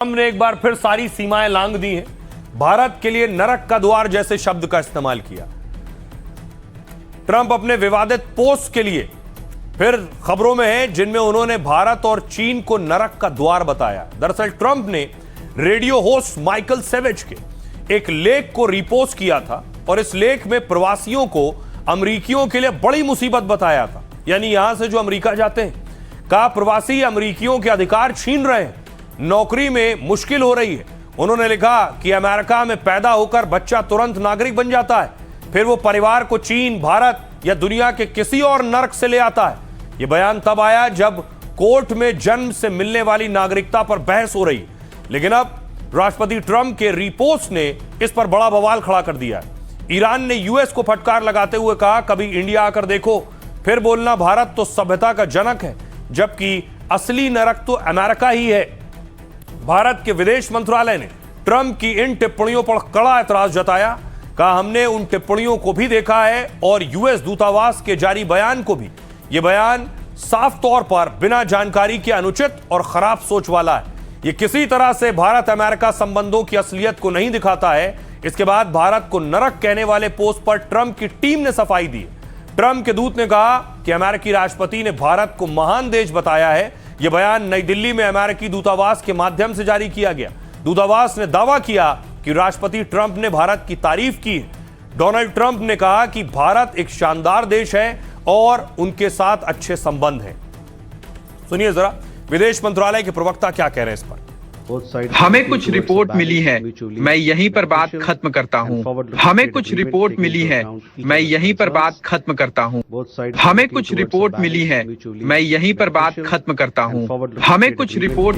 हमने एक बार फिर सारी सीमाएं लांघ दी हैं। भारत के लिए नरक का द्वार जैसे शब्द का इस्तेमाल किया। ट्रंप अपने विवादित पोस्ट के लिए फिर खबरों में है, जिनमें उन्होंने भारत और चीन को नरक का द्वार बताया। दरअसल ट्रंप ने रेडियो होस्ट माइकल सेवेज के एक लेख को रिपोस्ट किया था और इस लेख में प्रवासियों को अमेरिकियों के लिए बड़ी मुसीबत बताया था। यानी यहां से जो अमेरिका जाते हैं, कहा प्रवासी अमेरिकियों के अधिकार छीन रहे हैं, नौकरी में मुश्किल हो रही है। उन्होंने लिखा कि अमेरिका में पैदा होकर बच्चा तुरंत नागरिक बन जाता है, फिर वो परिवार को चीन, भारत या दुनिया के किसी और नर्क से ले आता है। यह बयान तब आया जब कोर्ट में जन्म से मिलने वाली नागरिकता पर बहस हो रही, लेकिन अब राष्ट्रपति ट्रंप के रिपोस्ट ने इस पर बड़ा बवाल खड़ा कर दिया है। ईरान ने यूएस को फटकार लगाते हुए कहा, कभी इंडिया आकर देखो, फिर बोलना भारत तो सभ्यता का जनक है, जबकि असली नरक तो अमेरिका ही है। भारत के विदेश मंत्रालय ने ट्रंप की इन टिप्पणियों पर कड़ा एतराज जताया। कहा, हमने उन टिप्पणियों को भी देखा है और यूएस दूतावास के जारी बयान को भी। यह बयान साफ तौर पर बिना जानकारी के अनुचित और खराब सोच वाला है। यह किसी तरह से भारत अमेरिका संबंधों की असलियत को नहीं दिखाता है। इसके बाद भारत को नरक कहने वाले पोस्ट पर ट्रंप की टीम ने सफाई दी। ट्रंप के दूत ने कहा कि अमेरिकी राष्ट्रपति ने भारत को महान देश बताया है। यह बयान नई दिल्ली में अमेरिकी दूतावास के माध्यम से जारी किया गया। दूतावास ने दावा किया कि राष्ट्रपति ट्रंप ने भारत की तारीफ की है। डोनाल्ड ट्रंप ने कहा कि भारत एक शानदार देश है और उनके साथ अच्छे संबंध हैं। सुनिए जरा विदेश मंत्रालय के प्रवक्ता क्या कह रहे हैं इस पर। हमें कुछ रिपोर्ट मिली है, मैं यहीं पर बात खत्म करता हूं। हमें कुछ रिपोर्ट मिली है, मैं यहीं पर बात खत्म करता हूं। हमें कुछ रिपोर्ट मिली है, मैं यहीं पर बात खत्म करता हूं। हमें कुछ रिपोर्ट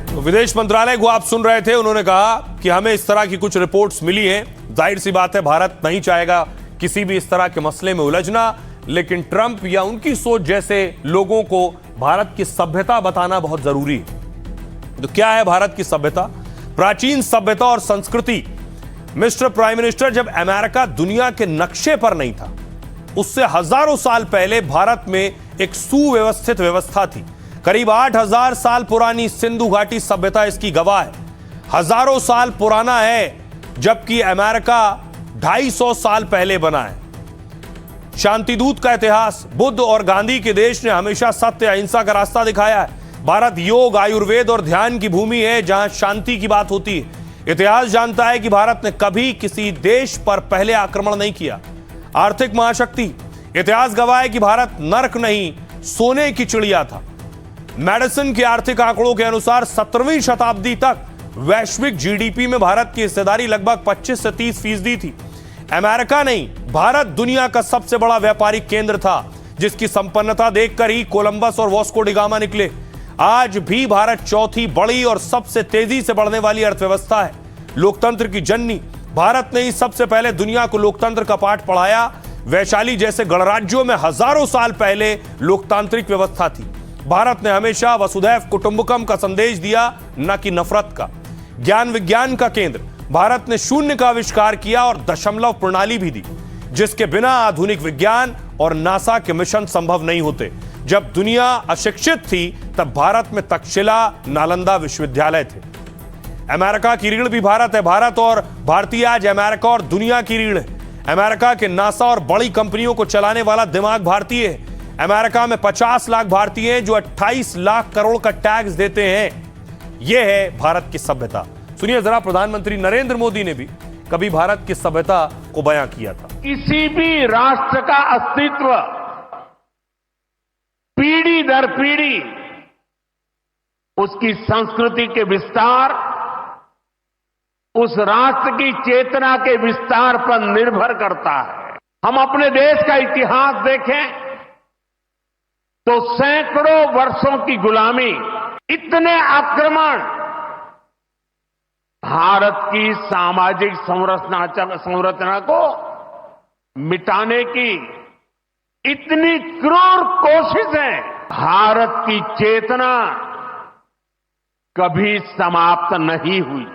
तो विदेश मंत्रालय को आप सुन रहे थे, उन्होंने कहा कि हमें इस तरह की कुछ रिपोर्ट्स मिली हैं। जाहिर सी बात है, भारत नहीं चाहेगा किसी भी इस तरह के मसले में उलझना, लेकिन ट्रंप या उनकी सोच जैसे लोगों को भारत की सभ्यता बताना बहुत जरूरी है। तो क्या है भारत की सभ्यता? प्राचीन सभ्यता और संस्कृति। मिस्टर प्राइम मिनिस्टर, जब अमेरिका दुनिया के नक्शे पर नहीं था, उससे हजारों साल पहले भारत में एक सुव्यवस्थित व्यवस्था थी। करीब 8000 साल पुरानी सिंधु घाटी सभ्यता इसकी गवाह है। हजारों साल पुराना है, जबकि अमेरिका 250 साल पहले बना है। शांतिदूत का इतिहास। बुद्ध और गांधी के देश ने हमेशा सत्य, अहिंसा का रास्ता दिखाया है। भारत योग, आयुर्वेद और ध्यान की भूमि है, जहां शांति की बात होती है। इतिहास जानता है कि भारत ने कभी किसी देश पर पहले आक्रमण नहीं किया। आर्थिक महाशक्ति। इतिहास गवाह है कि भारत नर्क नहीं, सोने की चिड़िया था। मेडिसन के आर्थिक आंकड़ों के अनुसार 17वीं शताब्दी तक वैश्विक जीडीपी में भारत की हिस्सेदारी लगभग 25 से 30% थी। अमेरिका नहीं, भारत दुनिया का सबसे बड़ा व्यापारिक केंद्र था, जिसकी संपन्नता देखकर ही कोलंबस और वास्को डी गामा निकले। आज भी भारत चौथी बड़ी और सबसे तेजी से बढ़ने वाली अर्थव्यवस्था है। लोकतंत्र की जननी। भारत ने ही सबसे पहले दुनिया को लोकतंत्र का पाठ पढ़ाया। वैशाली जैसे गणराज्यों में हजारों साल पहले लोकतांत्रिक व्यवस्था थी। भारत ने हमेशा वसुधैव कुटुंबकम का संदेश दिया, न कि नफरत का। ज्ञान विज्ञान का केंद्र। भारत ने शून्य का आविष्कार किया और दशमलव प्रणाली भी दी, जिसके बिना आधुनिक विज्ञान और नासा के मिशन संभव नहीं होते। जब दुनिया अशिक्षित थी, तब भारत में तक्षशिला, नालंदा विश्वविद्यालय थे। अमेरिका की रीढ़ भी भारत है। भारत और भारतीय आज अमेरिका और दुनिया की रीढ़ है। अमेरिका के नासा और बड़ी कंपनियों को चलाने वाला दिमाग भारतीय है। अमेरिका में 50 लाख भारतीय हैं जो 28 लाख करोड़ का टैक्स देते हैं। यह है भारत की सभ्यता। सुनिए जरा, प्रधानमंत्री नरेंद्र मोदी ने भी कभी भारत की सभ्यता को बयां किया था। किसी भी राष्ट्र का अस्तित्व पीढ़ी दर पीढ़ी उसकी संस्कृति के विस्तार, उस राष्ट्र की चेतना के विस्तार पर निर्भर करता है। हम अपने देश का इतिहास देखें तो सैकड़ों वर्षों की गुलामी, इतने आक्रमण, भारत की सामाजिक संरचना को मिटाने की इतनी क्रूर कोशिशें, भारत की चेतना कभी समाप्त नहीं हुई।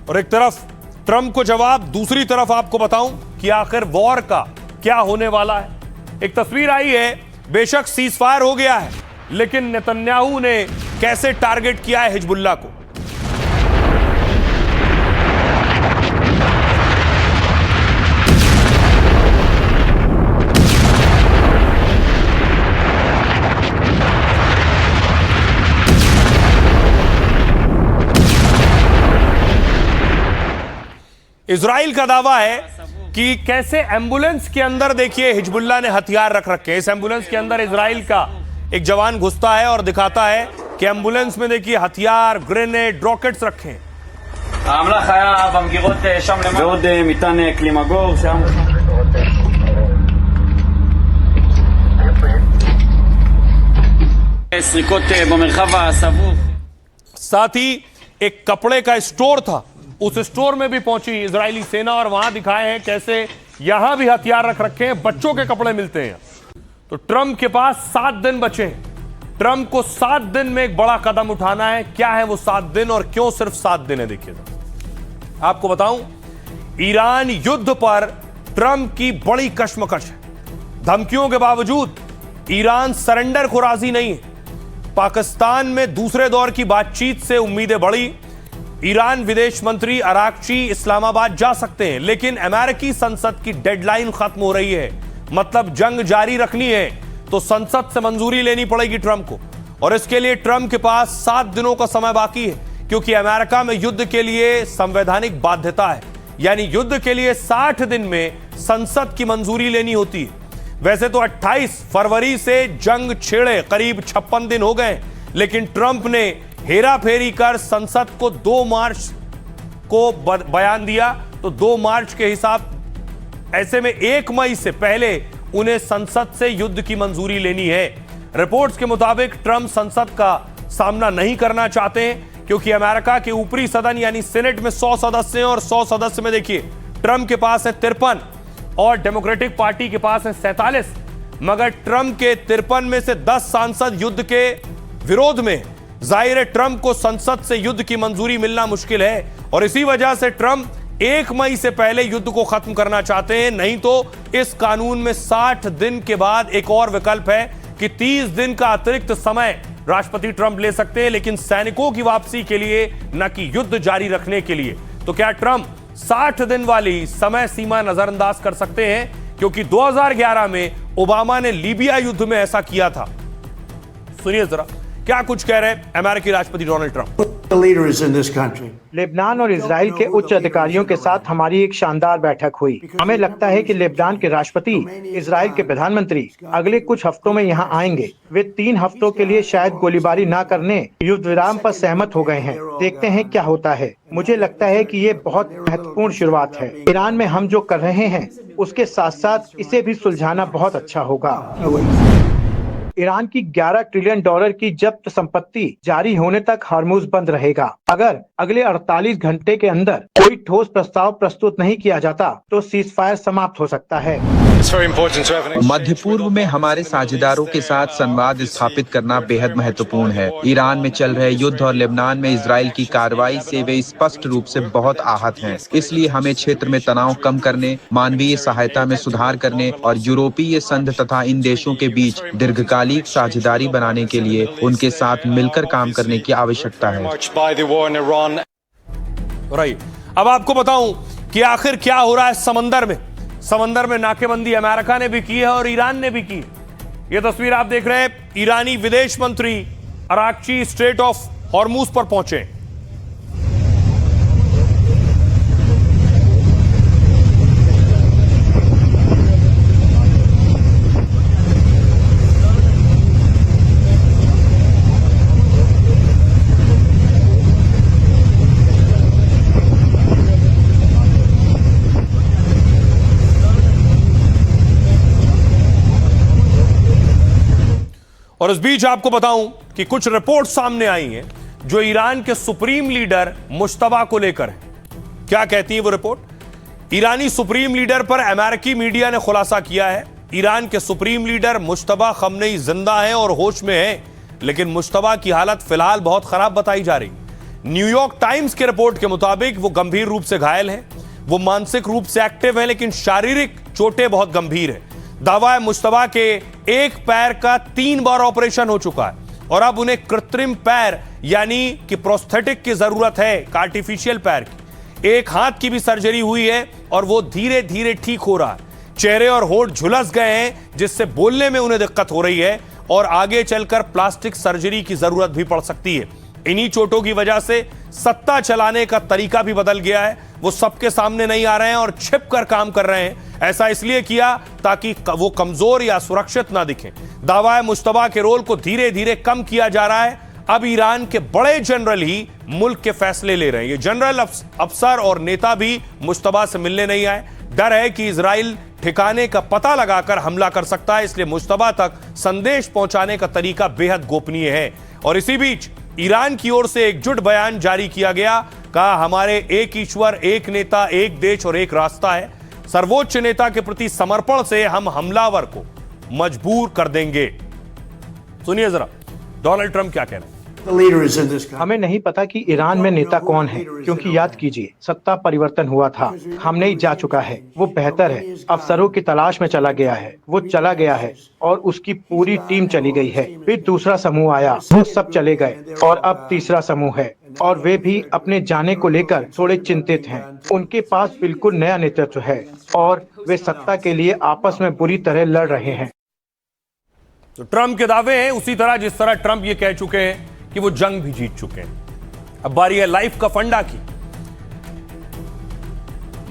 और एक तरफ ट्रंप को जवाब, दूसरी तरफ आपको बताऊं कि आखिर वॉर का क्या होने वाला है। एक तस्वीर आई है, बेशक सीज फायर हो गया है, लेकिन नेतन्याहू ने कैसे टारगेट किया है हिजबुल्लाह को। इजराइल का दावा है कि कैसे एम्बुलेंस के अंदर देखिए हिजबुल्लाह ने हथियार रख रखे हैं। इस एम्बुलेंस के अंदर इजराइल का एक जवान घुसता है और दिखाता है कि एम्बुलेंस में देखिए हथियार, ग्रेनेड, रॉकेट्स रखे हैं। האמל"ח היה במגירות שם למעלה. ועוד מטען קלימגור שם. סריקות במרחב הסבוך. साथ ही एक कपड़े का स्टोर था, उस स्टोर में भी पहुंची इजरायली सेना और वहां दिखाए हैं कैसे यहां भी हथियार रख रखे हैं, बच्चों के कपड़े मिलते हैं। तो ट्रंप के पास 7 दिन बचे हैं। ट्रंप को 7 दिन में एक बड़ा कदम उठाना है। क्या है वो 7 दिन और क्यों सिर्फ 7 दिन है, देखिएगा। आपको बताऊं, ईरान युद्ध पर ट्रंप की बड़ी कश्मकश है। धमकियों के बावजूद ईरान सरेंडर को राजी नहीं है। पाकिस्तान में दूसरे दौर की बातचीत से उम्मीदें बढ़ी। ईरान विदेश मंत्री अराक्ची इस्लामाबाद जा सकते हैं, लेकिन अमेरिकी संसद की डेडलाइन खत्म हो रही है। मतलब जंग जारी रखनी है तो संसद से मंजूरी लेनी पड़ेगी ट्रंप को, और इसके लिए ट्रंप के पास 7 दिनों का समय बाकी है, क्योंकि अमेरिका में युद्ध के लिए संवैधानिक बाध्यता है। यानी युद्ध के लिए 60 दिन में संसद की मंजूरी लेनी होती है। वैसे तो 28 फरवरी से जंग छेड़े करीब 56 दिन हो गए, लेकिन ट्रंप ने हेरा फेरी कर संसद को 2 मार्च को बयान दिया। तो 2 मार्च के हिसाब, ऐसे में 1 मई से पहले उन्हें संसद से युद्ध की मंजूरी लेनी है। रिपोर्ट्स के मुताबिक ट्रंप संसद का सामना नहीं करना चाहते हैं, क्योंकि अमेरिका के ऊपरी सदन यानी सीनेट में 100 सदस्य हैं और 100 सदस्य में देखिए ट्रंप के पास है 53 और डेमोक्रेटिक पार्टी के पास है 47। मगर ट्रंप के 53 में से 10 सांसद युद्ध के विरोध में। जाहिर है ट्रंप को संसद से युद्ध की मंजूरी मिलना मुश्किल है, और इसी वजह से ट्रंप 1 मई से पहले युद्ध को खत्म करना चाहते हैं। नहीं तो इस कानून में 60 दिन के बाद एक और विकल्प है कि 30 दिन का अतिरिक्त समय राष्ट्रपति ट्रंप ले सकते हैं, लेकिन सैनिकों की वापसी के लिए, न कि युद्ध जारी रखने के लिए। तो क्या ट्रंप 60 दिन वाली समय सीमा नजरअंदाज कर सकते हैं? क्योंकि 2011 में ओबामा ने लीबिया युद्ध में ऐसा किया था। सुनिए जरा क्या कुछ कह रहे हैं अमेरिकी राष्ट्रपति डोनाल्ड ट्रंप। लेबनान और इजराइल के उच्च अधिकारियों के साथ हमारी एक शानदार बैठक हुई। हमें लगता है कि लेबनान के राष्ट्रपति, इजराइल के प्रधानमंत्री अगले कुछ हफ्तों में यहाँ आएंगे। वे 3 हफ्तों के लिए शायद गोलीबारी न करने युद्ध विराम पर सहमत हो गए हैं। देखते हैं क्या होता है। मुझे लगता है कि ये बहुत महत्वपूर्ण शुरुआत है। ईरान में हम जो कर रहे हैं उसके साथ साथ इसे भी सुलझाना बहुत अच्छा होगा। ईरान की $11 ट्रिलियन की जब्त संपत्ति जारी होने तक हॉर्मुज बंद रहेगा। अगर अगले 48 घंटे के अंदर कोई ठोस प्रस्ताव प्रस्तुत नहीं किया जाता तो सीजफायर समाप्त हो सकता है। मध्य पूर्व में हमारे साझेदारों के साथ संवाद स्थापित करना बेहद महत्वपूर्ण है। ईरान में चल रहे युद्ध और लेबनान में इजराइल की कार्रवाई से वे स्पष्ट रूप से बहुत आहत हैं। इसलिए हमें क्षेत्र में तनाव कम करने, मानवीय सहायता में सुधार करने और यूरोपीय संघ तथा इन देशों के बीच दीर्घकालिक साझेदारी बनाने के लिए उनके साथ मिलकर काम करने की आवश्यकता है। अब आपको बताऊं कि आखिर क्या हो रहा है समंदर में। समंदर में नाकेबंदी अमेरिका ने भी की है और ईरान ने भी की। यह तस्वीर आप देख रहे हैं, ईरानी विदेश मंत्री अराक्ची स्ट्रेट ऑफ हॉर्मुज पर पहुंचे। और इस बीच आपको बताऊं कि कुछ रिपोर्ट सामने आई हैं जो ईरान के सुप्रीम लीडर मुश्तबा को लेकर है। क्या कहती है वो रिपोर्ट? ईरानी सुप्रीम लीडर पर अमेरिकी मीडिया ने खुलासा किया है। ईरान के सुप्रीम लीडर मुश्तबा खमनेई जिंदा हैं और होश में हैं, लेकिन मुश्तबा की हालत फिलहाल बहुत खराब बताई जा रही। न्यूयॉर्क टाइम्स के रिपोर्ट के मुताबिक वो गंभीर रूप से घायल हैं। वो मानसिक रूप से एक्टिव हैं, लेकिन शारीरिक चोटें बहुत गंभीर है। दावा है मुश्तबा के एक पैर का 3 बार ऑपरेशन हो चुका है। और अब उन्हें कृत्रिम पैर यानी कि प्रोस्थेटिक की जरूरत है, आर्टिफिशियल पैर की। एक हाथ की भी सर्जरी हुई है और वो धीरे धीरे ठीक हो रहा है। चेहरे और होंठ झुलस गए हैं जिससे बोलने में उन्हें दिक्कत हो रही है और आगे चलकर प्लास्टिक सर्जरी की जरूरत भी पड़ सकती है। इन्हीं चोटों की वजह से सत्ता चलाने का तरीका भी बदल गया है। वो सबके सामने नहीं आ रहे हैं और छिप कर काम कर रहे हैं। ऐसा इसलिए किया ताकि वो कमजोर या सुरक्षित ना दिखें। दावा है मुश्तबा के रोल को धीरे धीरे कम किया जा रहा है। अब ईरान के बड़े जनरल ही मुल्क के फैसले ले रहे हैं। ये जनरल अफसर और नेता भी मुश्तबा से मिलने नहीं आए। डर है कि इजराइल ठिकाने का पता लगाकर हमला कर सकता है, इसलिए मुश्तबा तक संदेश पहुंचाने का तरीका बेहद गोपनीय है। और इसी बीच ईरान की ओर से एकजुट बयान जारी किया गया। कहा, हमारे एक ईश्वर, एक नेता, एक देश और एक रास्ता है। सर्वोच्च नेता के प्रति समर्पण से हम हमलावर को मजबूर कर देंगे। सुनिए जरा डोनाल्ड ट्रंप क्या कह रहे हैं। हमें नहीं पता कि ईरान में नेता कौन है, क्योंकि याद कीजिए सत्ता परिवर्तन हुआ था। खामनेई जा चुका है, वो बेहतर है। अफसरों की तलाश में चला गया है, वो चला गया है और उसकी पूरी टीम चली गई है। फिर दूसरा समूह आया, वो सब चले गए और अब तीसरा समूह है और वे भी अपने जाने को लेकर थोड़े चिंतित हैं। उनके पास बिल्कुल नया नेतृत्व है और वे सत्ता के लिए आपस में बुरी तरह लड़ रहे हैं। तो ट्रंप के दावे हैं उसी तरह जिस तरह ट्रंप ये कह चुके हैं कि वो जंग भी जीत चुके हैं। अब बारी है लाइफ का फंडा की।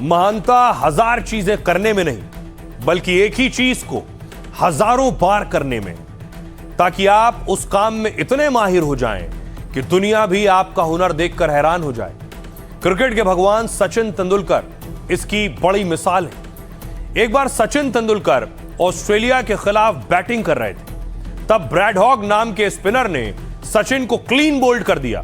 महानता हजार चीजें करने में नहीं, बल्कि एक ही चीज को हजारों बार करने में, ताकि आप उस काम में इतने माहिर हो जाएं कि दुनिया भी आपका हुनर देखकर हैरान हो जाए। क्रिकेट के भगवान सचिन तेंदुलकर इसकी बड़ी मिसाल है। एक बार सचिन तेंदुलकर ऑस्ट्रेलिया के खिलाफ बैटिंग कर रहे थे, तब ब्रैड हॉग नाम के स्पिनर ने सचिन को क्लीन बोल्ड कर दिया।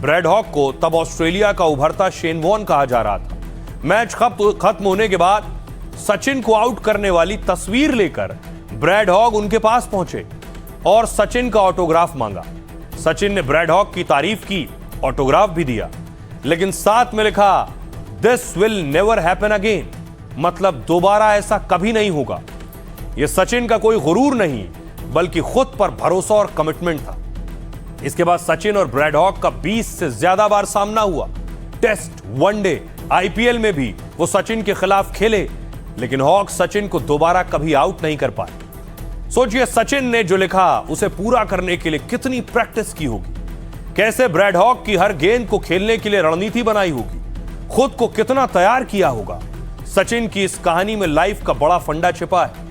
ब्रैड हॉग को तब ऑस्ट्रेलिया का उभरता शेन वॉर्न कहा जा रहा था। मैच खत्म होने के बाद सचिन को आउट करने वाली तस्वीर लेकर ब्रैड हॉग उनके पास पहुंचे और सचिन का ऑटोग्राफ मांगा। सचिन ने ब्रैड हॉग की तारीफ की, ऑटोग्राफ भी दिया, लेकिन साथ में लिखा, this will never happen again, मतलब दोबारा ऐसा कभी नहीं होगा। यह सचिन का कोई गुरूर नहीं, बल्कि खुद पर भरोसा और कमिटमेंट था। इसके बाद सचिन और ब्रैड हॉग का 20 से ज्यादा बार सामना हुआ। टेस्ट, वनडे, आईपीएल में भी वो सचिन के खिलाफ खेले, लेकिन हॉग सचिन को दोबारा कभी आउट नहीं कर पाए। सोचिए सचिन ने जो लिखा उसे पूरा करने के लिए कितनी प्रैक्टिस की होगी, कैसे ब्रैड हॉग की हर गेंद को खेलने के लिए रणनीति बनाई होगी, खुद को कितना तैयार किया होगा। सचिन की इस कहानी में लाइफ का बड़ा फंडा छिपा है।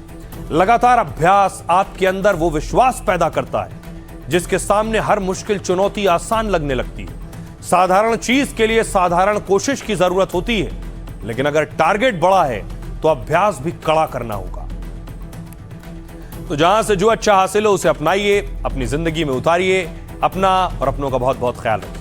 लगातार अभ्यास आपके अंदर वो विश्वास पैदा करता है जिसके सामने हर मुश्किल चुनौती आसान लगने लगती है। साधारण चीज के लिए साधारण कोशिश की जरूरत होती है, लेकिन अगर टारगेट बड़ा है तो अभ्यास भी कड़ा करना होगा। तो जहां से जो अच्छा हासिल हो उसे अपनाइए, अपनी जिंदगी में उतारिए। अपना और अपनों का बहुत बहुत ख्याल रखिए।